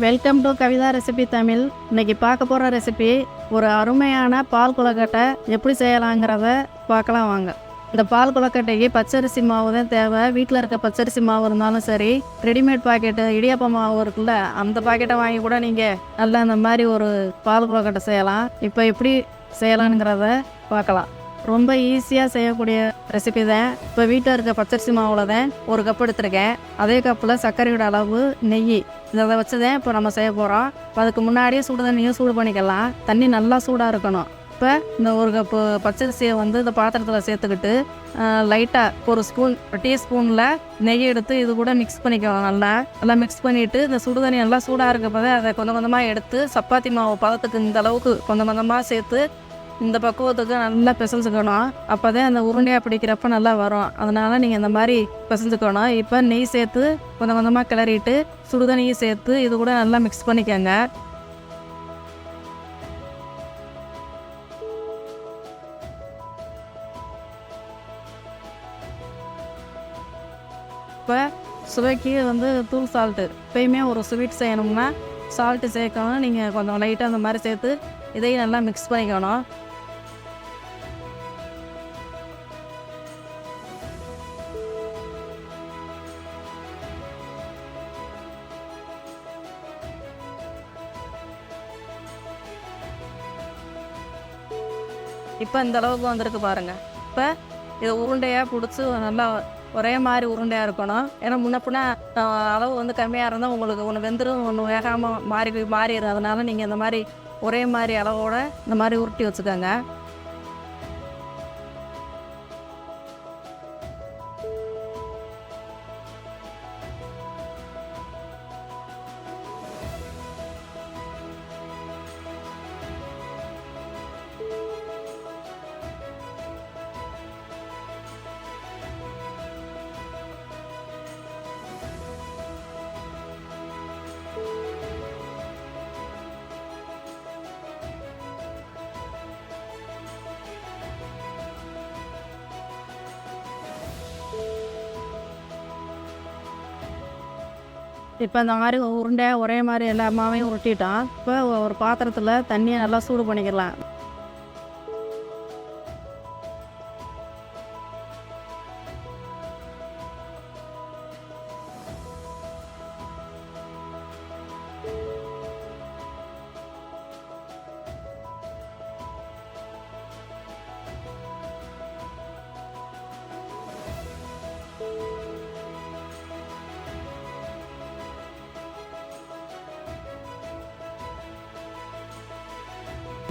Welcome to Kavitha recipe Tamil. இன்னைக்கு பார்க்க போகிற ரெசிபி ஒரு அருமையான பால் கொழுக்கட்டை எப்படி செய்யலாங்கிறத பார்க்கலாம் வாங்க. இந்த பால் கொழுக்கட்டைக்கு பச்சரிசி மாவு தான் தேவை. வீட்டில் இருக்க பச்சரிசி மாவு இருந்தாலும் சரி, ரெடிமேட் பாக்கெட்டு இடியாப்ப மாவு இருக்குல்ல, அந்த பாக்கெட்டை வாங்கி கூட நீங்கள் நல்லா இந்த மாதிரி ஒரு பால் கொழுக்கட்டை செய்யலாம். இப்போ எப்படி செய்யலாங்கிறத பார்க்கலாம். ரொம்ப ஈஸியாக செய்யக்கூடிய ரெசிபி தான். இப்போ வீட்டில் இருக்க பச்சரிசி மாவில் தான் ஒரு கப் எடுத்துருக்கேன். அதே கப்பில் சர்க்கரையோட அளவு, நெய், இதை வச்சு தான் இப்போ நம்ம செய்ய போகிறோம். அதுக்கு முன்னாடியே சுடு தண்ணியும் சூடு பண்ணிக்கலாம். தண்ணி நல்லா சூடாக இருக்கணும். இப்போ இந்த ஒரு கப்பு பச்சரிசியை இந்த பாத்திரத்தில் சேர்த்துக்கிட்டு லைட்டாக ஒரு ஸ்பூன் டீஸ்பூனில் நெய் எடுத்து இது கூட மிக்ஸ் பண்ணிக்கலாம். நல்லா மிக்ஸ் பண்ணிவிட்டு இந்த சுடு தண்ணி நல்லா சூடாக இருக்கப்போ அதை கொஞ்சம் கொஞ்சமாக எடுத்து சப்பாத்தி மாவு பதத்துக்கு இந்த அளவுக்கு கொஞ்சம் கொஞ்சமாக சேர்த்து இந்த பக்குவத்துக்கு நல்லா பிசைஞ்சுக்கணும். அப்போ தான் அந்த உருண்டையாக பிடிக்கிறப்ப நல்லா வரும். அதனால் நீங்கள் இந்த மாதிரி பிசைஞ்சுக்கணும். இப்போ நெய் சேர்த்து கொஞ்சம் கொஞ்சமாக கிளறிட்டு சுடுதண்ணியும் சேர்த்து இது கூட நல்லா மிக்ஸ் பண்ணிக்கோங்க. இப்போ சுவைக்கு தூள் சால்ட்டு, எப்பயுமே ஒரு ஸ்வீட் செய்யணும்னா சால்ட்டு சேர்க்கணும். நீங்கள் கொஞ்சம் லைட்டாக அந்த மாதிரி சேர்த்து இதையும் நல்லா மிக்ஸ் பண்ணிக்கணும். இப்போ இந்த அளவுக்கு வந்திருக்கு பாருங்கள். இப்போ இதை உருண்டையாக பிடிச்சி நல்லா ஒரே மாதிரி உருண்டையாக இருக்கணும். ஏன்னா முன்னப்பின்னா அளவு கம்மியாக இருந்தால் உங்களுக்கு ஒன்று வெந்துடும், ஒன்று வேகாமல் மாறிடும். அதனால் நீங்கள் இந்த மாதிரி ஒரே மாதிரி அளவோடு இந்த மாதிரி உருட்டி வச்சுக்கோங்க. இப்போ இந்த மாதிரி உருண்டையாக ஒரே மாதிரி எல்லா மாவையும் உருட்டிட்டோம். இப்போ ஒரு பாத்திரத்தில் தண்ணியை நல்லா சூடு பண்ணிக்கலாம்.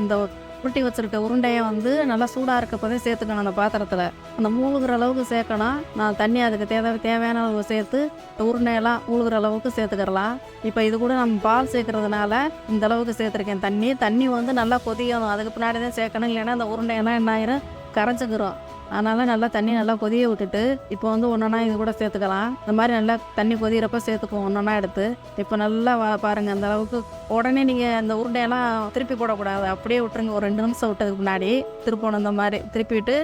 இந்த உருட்டி வச்சுருக்க உருண்டையை நல்லா சூடாக இருக்கப்போதே சேர்த்துக்கணும். அந்த பாத்திரத்தில் அந்த மூழ்கிற அளவுக்கு சேர்க்கணும். நான் தண்ணி அதுக்கு தேவையான அளவு சேர்த்து உருண்டையெல்லாம் மூழ்கிற அளவுக்கு சேர்த்துக்கிறலாம். இப்போ இது கூட நம்ம பால் சேர்க்கறதுனால இந்த அளவுக்கு சேர்த்துருக்கேன். தண்ணி நல்லா கொதிக்கணும். அதுக்கு பின்னாடி தான் சேர்க்கணும். இல்லைன்னா அந்த உருண்டையெல்லாம் என்ன ஆயிரும், கரைஞ்சிக்கிறோம். அதனால் நல்லா தண்ணி நல்லா கொதிய விட்டுட்டு இப்போ ஒன்றா இது கூட சேர்த்துக்கலாம். இந்த மாதிரி நல்லா தண்ணி கொதிக்கிறப்ப சேர்த்துக்குவோம் ஒன்றா எடுத்து. இப்போ நல்லா பாருங்கள், அந்த அளவுக்கு உடனே நீங்கள் அந்த உருண்டையெல்லாம் திருப்பி போடக்கூடாது. அப்படியே விட்டுருங்க. ஒரு 2 நிமிஷம் விட்டதுக்கு முன்னாடி திருப்பணும். இந்த மாதிரி திருப்பிட்டு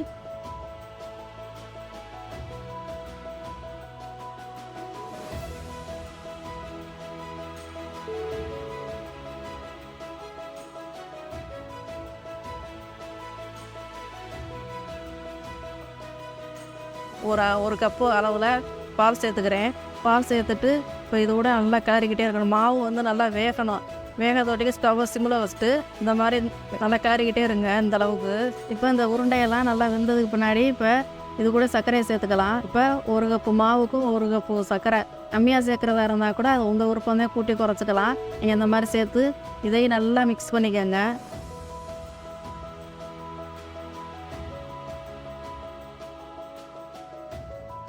ஒரு கப்பு அளவில் பால் சேர்த்துக்கிறேன். பால் சேர்த்துட்டு இப்போ இது கூட நல்லா கிளறிக்கிட்டே இருக்கணும். மாவு நல்லா வேகணும். வேகத்தோட்டிக்கு ஸ்டவ்வை சிம்மில் வச்சுட்டு இந்த மாதிரி நல்லா கிளறிக்கிட்டே இருங்க இந்த அளவுக்கு. இப்போ இந்த உருண்டையெல்லாம் நல்லா வெந்ததுக்கு பின்னாடி இப்போ இது கூட சர்க்கரையை சேர்த்துக்கலாம். இப்போ ஒரு கப்பு மாவுக்கும் ஒரு கப்பு சர்க்கரை கம்மியாக சேர்க்குறதா இருந்தால் கூட அது உங்கள் விருப்பம் தான், கூட்டி குறைச்சிக்கலாம். நீங்கள் இந்த மாதிரி சேர்த்து இதையும் நல்லா மிக்ஸ் பண்ணிக்கோங்க.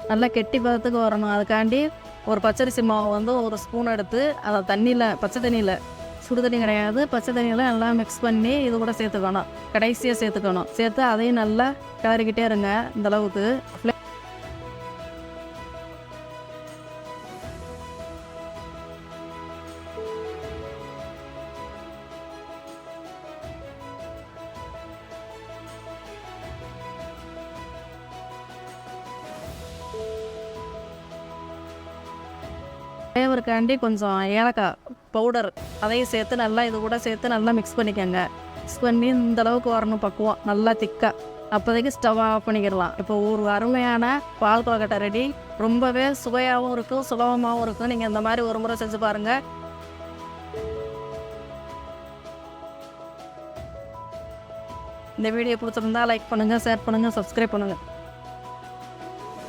நல்லா கெட்டி பதத்துக்கு வரணும். அதுக்காண்டி ஒரு பச்சரிசி மாவு ஒரு ஸ்பூன் எடுத்து அதை பச்சை தண்ணியில், சுடு தண்ணி கிடையாது, பச்சை தண்ணியில் நல்லா மிக்ஸ் பண்ணி இது கூட சேர்த்துக்கணும். கடைசியாக சேர்த்துக்கணும். சேர்த்து அதையும் நல்லா கிளறிக்கிட்டே இருங்க இந்த அளவுக்கு. ஃப்ளேவருக்காண்டி கொஞ்சம் ஏலக்காய் பவுடர் அதையும் சேர்த்து நல்லா இது கூட சேர்த்து நல்லா மிக்ஸ் பண்ணிக்கோங்க. மிக்ஸ் பண்ணி இந்த அளவுக்கு வரணும் பக்குவம், நல்லா திக்காக. அப்போதைக்கு ஸ்டவ் ஆஃப் பண்ணிக்கிடலாம். இப்போ ஒரு அருமையான பால் கொழுக்கட்டை ரெடி. ரொம்பவே சுவையாகவும் இருக்கும், சுலபமாகவும் இருக்கும். நீங்கள் இந்த மாதிரி ஒரு முறை செஞ்சு பாருங்கள். இந்த வீடியோ பிடிச்சிருந்தா லைக் பண்ணுங்கள், ஷேர் பண்ணுங்கள், சப்ஸ்கிரைப் பண்ணுங்கள்.